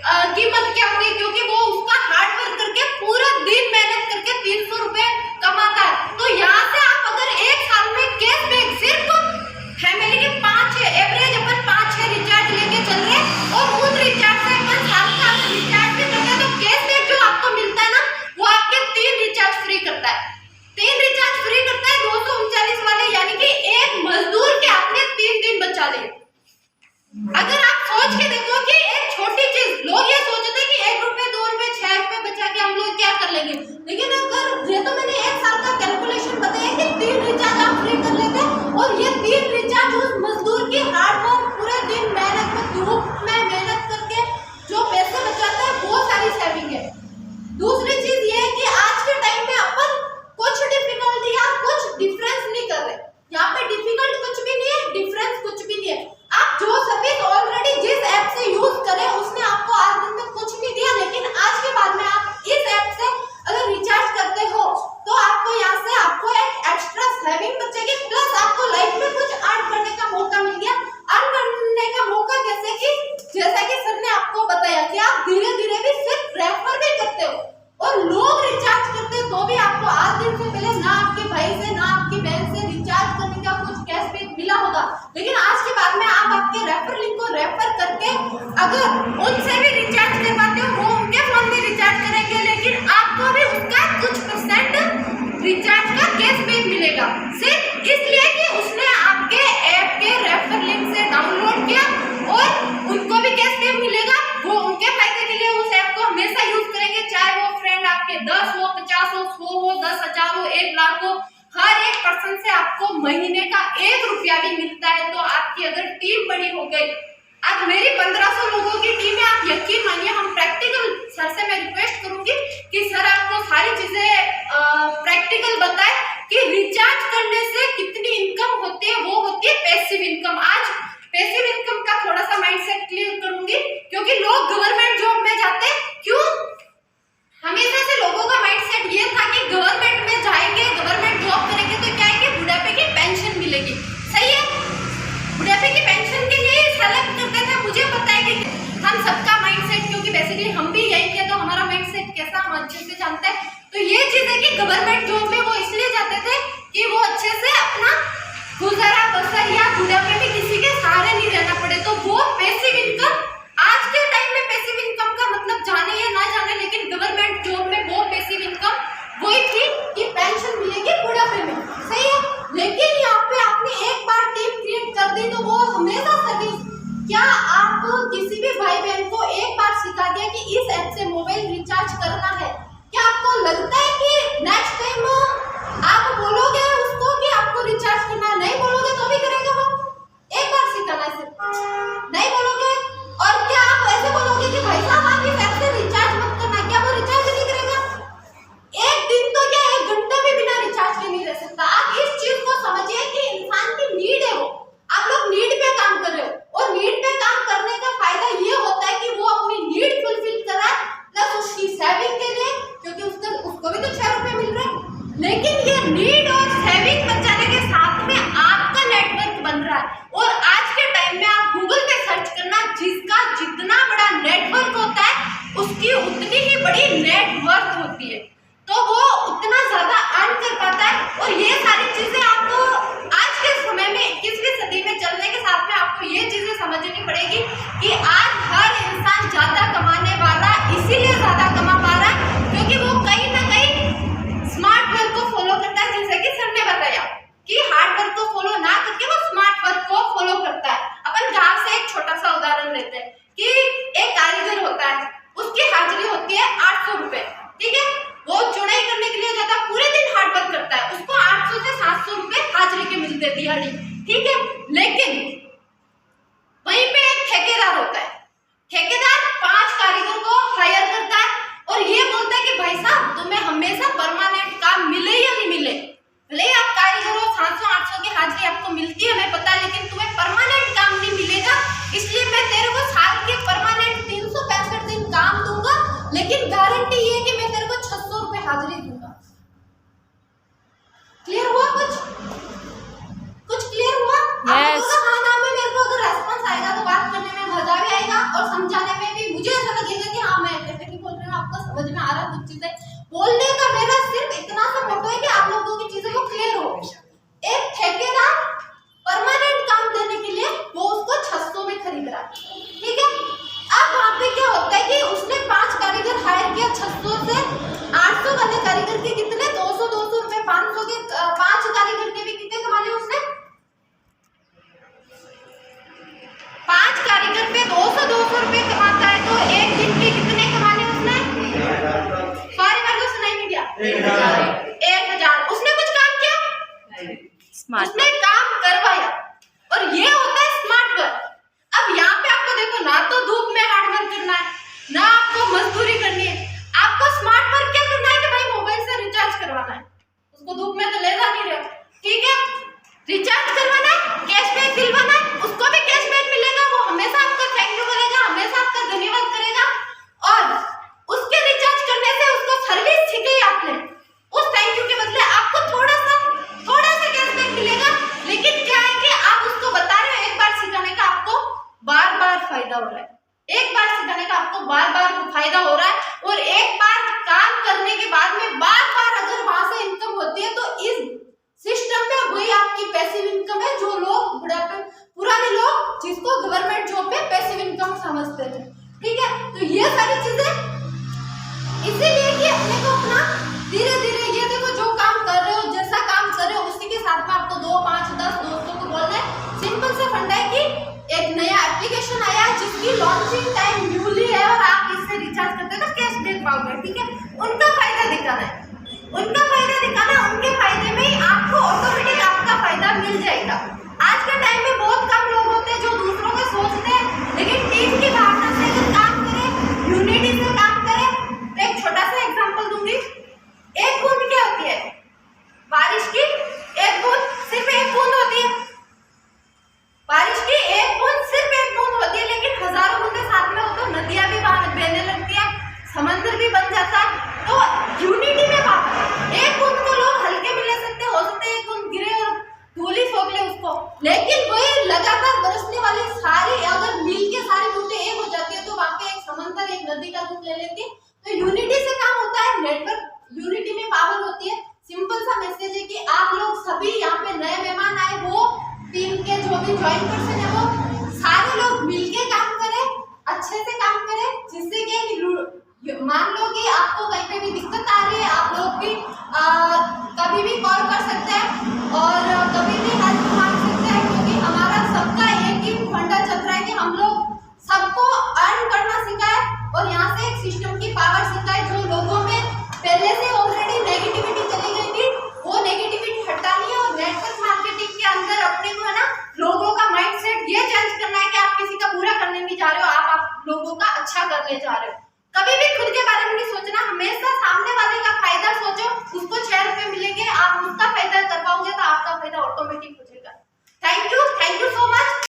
कीमत क्या होगी, क्योंकि वो उसका हार्ड वर्क करके पूरा दिन मेहनत करके 300 रुपए कमाता है। तो यहाँ से आप अगर एक साल में कैशबैक सिर्फ फैमिली के 5-6 एवरेज अपन 5-6 रिचार्ज लेके चल रहे और उन रिचार्ज से अपन साल का रिचार्ज भी करते हैं, तो कैशबैक जो आपको मिलता है ना, वो आपके 3 रिचार्ज फ्री करता है। 3 रिचार्ज फ्री करता है 239 वाले, यानी कि एक मजदूर के आपने 3 दिन बचा लिए। अगर आप सोच के देखो कि एक छोटी चीज, लोग ये सोचते हैं कि 1 रुपए 2 रुपए 6 रुपए बचा के हम लोग क्या कर लेंगे, लेकिन अगर ये तो मैंने एक साल का कैलकुलेशन बताया कि 3 रिचार्ज आप फ्री कर लेते हैं, और ये 3 रिचार्ज उस मजदूर की हार्ड वर्क पूरे दिन मेहनत में धूप में मेहनत करके जो पैसे बचाता है वो सारी सेविंग है। दूसरी चीज ये है कि आज के टाइम में अपन कुछ डिफिकल्टी या कुछ डिफरेंस नहीं कर रहे। यहाँ पे डिफिकल्ट कुछ भी नहीं है, डिफरेंस कुछ भी नहीं है। आप जो सर्विस ऑलरेडी जिस ऐप से यूज करें उसने आपको आज दिन तक कुछ नहीं दिया, लेकिन आज के बाद में आप इस ऐप से अगर रिचार्ज करते हो तो आपको यहाँ से आपको एक एक्स्ट्रा सेविंग बचेगी, प्लस आपको लाइफ में कुछ अर्न करने का मौका मिल गया। अर्न करने का मौका कैसे कि जैसा कि सर ने आपको बताया कि आप धीरे धीरे भी सिर्फ रेफर भी करते हो और लोग रिचार्ज करते हैं, तो भी आपको आज दिन से पहले ना आपके भाई से ना आपकी बहन से रिचार्ज करने का कुछ कैशबैक मिला होगा, लेकिन आज के बाद में आप आपके रेफर लिंक को रेफर करके अगर उनसे भी रिचार्ज करवाते हो, वो उनके फोन में रिचार्ज करेंगे, लेकिन आपको भी उसका कुछ % रिचार्ज का कैशबैक मिलेगा, सिर्फ इसलिए कि उसने आपके ऐप के रेफर लिंक से डाउनलोड किया और उनको भी कैशबैक मिलेगा। वो उनके फायदे के लिए उस ऐप को हमेशा यूज करेंगे, चाहे वो फ्रेंड आपके 10 हो, 50 हो, 100 हो, 10,000 हो, 1 लाख हो, हर एक पर्सन से आपको महीने का 1 रुपया भी मिलता है। तो आपकी अगर टीम बड़ी हो गई, आज मेरी 1500 लोगों की टीम है, आप यकीन मानिए हम प्रैक्टिकल सर से मैं रिक्वेस्ट करूंगी कि सर आपको सारी चीजें प्रैक्टिकल बताए कि रिचार्ज करने से कितनी इनकम होती है। वो होती है पैसिव इनकम। आज पैसिव इनकम का थोड़ा सा माइंडसेट क्लियर करूंगी, क्योंकि लोग गवर्नमेंट जॉब में जाते हैं। क्यों? हमेशा से लोगों का माइंडसेट ये था कि गवर्नमेंट में जाएंगे, गवर्नमेंट जॉब करेंगे तो क्या है कि बुढ़ापे की पेंशन मिलेगी। सही है, बुढ़ापे की पेंशन के लिए सेलेक्ट करते थे। मुझे पता है कि हम सबका माइंडसेट, क्योंकि बेसिकली हम भी यही थे, तो हमारा माइंडसेट कैसा हम अच्छे से जानते हैं। तो ये चीज है कि गवर्नमेंट जॉब में वो इसलिए जाते थे कि वो अच्छे से अपना गुजारा बसर या बुढ़ापे में किसी के सहारे नहीं रहना पड़े। तो वो पैसिव इनकम, आज के टाइम में पैसिव इनकम का मतलब जाने या ना जाने, लेकिन गवर्नमेंट जॉब में वो पैसिव इनकम वही थी कि पेंशन मिलेगी बुढ़ापे में। सही है, लेकिन यहाँ पे आपने एक बार टीम क्रिएट कर दी तो वो हमेशा सर्विस। क्या आप किसी भी भाई बहन को एक बार सिखा दिया कि इस ऐप से मोबाइल रिचार्ज करना है, क्या आपको लगता है कि नेक्स्ट टाइम स्मार्ट उसने काम करवाया, और ये होता है स्मार्ट वर्क। अब यहाँ पे आपको देखो, ना तो धूप में हार्ड वर्क करना है, ना आपको मजदूरी करनी है, आपको स्मार्ट वर्क क्या करना है कि भाई मोबाइल से रिचार्ज करवाना है। उसको धूप में तो ले जा नहीं रहे, ठीक है, रिचार्ज करवाना है, कैशबैक दिलवाना है, उसको भी कैशबैक मिलेगा, वो हमेशा आपका थैंक यू करेगा, हमेशा आपका धन्यवाद करेगा, और उसके रिचार्ज करने से उसको सर्विस दी गई आपने, उस थैंक यू के बदले आपको थोड़ा सा कैशबैक मिलेगा। लेकिन क्या है कि आप उसको बता रहे हो, एक बार सिखाने का आपको बार बार फायदा हो रहा है, एक बार सिखाने का आपको बार बार फायदा हो रहा है, और एक बार काम करने के बाद में बार बार अगर वहां से इनकम होती है तो इस सिस्टम में वही आपकी पैसिव इनकम है, जो लोग बुढ़ापे पुराने लोग जिसको गवर्नमेंट जॉब में पैसिव इनकम समझते थे, ठीक है। तो ये सारी चीजें इसीलिए कि अपने को अपना धीरे धीरे, ये देखो जो काम कर रहे हो, जैसा काम कर रहे हो, उसी के साथ में आपको 2, 5, 10 दोस्तों को बोलना है। सिंपल सा फंडा है कि एक नया एप्लीकेशन आया है जिसकी लॉन्चिंग टाइम न्यूली है, और आप इससे रिचार्ज करते हो तो कैशबैक पाओगे, ठीक है। उनका फायदा दिखाना है, उनका फायदा दिखाना, उनके फायदे में ही आपको ऑटोमेटिक आपका फायदा मिल जाएगा। आज के टाइम में बहुत कम लोग होते हैं जो दूसरों का सोचते हैं, लेकिन टीम की भावना से अगर काम करें, यूनिटी से काम करें। एक छोटा सा एग्जांपल दूंगी, एक बूंद क्या होती है, बारिश की एक बूंद, सिर्फ एक बूंद होती है, बारिश की एक बूंद, सिर्फ एक बूंद होती है, लेकिन हजारों बूंदें साथ में हो तो नदियां भी बहने लगती है, समंदर भी बन जाता है। तो यूनिटी में बात है, एक बूंद को लोग हल्के में ले सकते, हो सकते हैं एक बूंद गिरे और धूली सोख ले उसको, लेकिन वही लगातार बरसने वाली सारी अगर मिल के सारी बूंदें एक हो जाती है तो वहां पे एक समंदर, एक नदी का रूप ले लेती है। तो यूनिटी से काम होता है, नेटवर्क, यूनिटी में पावर होती है। सिंपल सा मैसेज है कि आप लोग सभी यहाँ पे नए मेहमान आए, वो टीम के जो भी ज्वाइन पर्सन है वो सारे लोग मिलके काम करें, अच्छे से काम करें, जिससे कि मान लो कि आपको कहीं पे भी दिक्कत आ रही है, आप लोग भी कभी भी कॉल कर सकते हैं और कभी भी हेल्प मांग सकते हैं, क्योंकि हमारा सबका एक ही फंडा चल रहा है कि हम लोग सबको अर्न करना सिखाए और यहाँ से एक सिस्टम की पावर सिखाए। जो लोगों में पहले से ऑलरेडी नेगेटिविटी चली गई थी, वो नेगेटिविटी हटानी है, और नेटवर्क मार्केटिंग के अंदर अपने को है ना, लोगों का माइंडसेट ये चेंज करना है कि आप किसी का बुरा करने नहीं जा रहे हो, आप लोगों का अच्छा करने जा रहे हो। कभी भी खुद के बारे में नहीं सोचना, हमेशा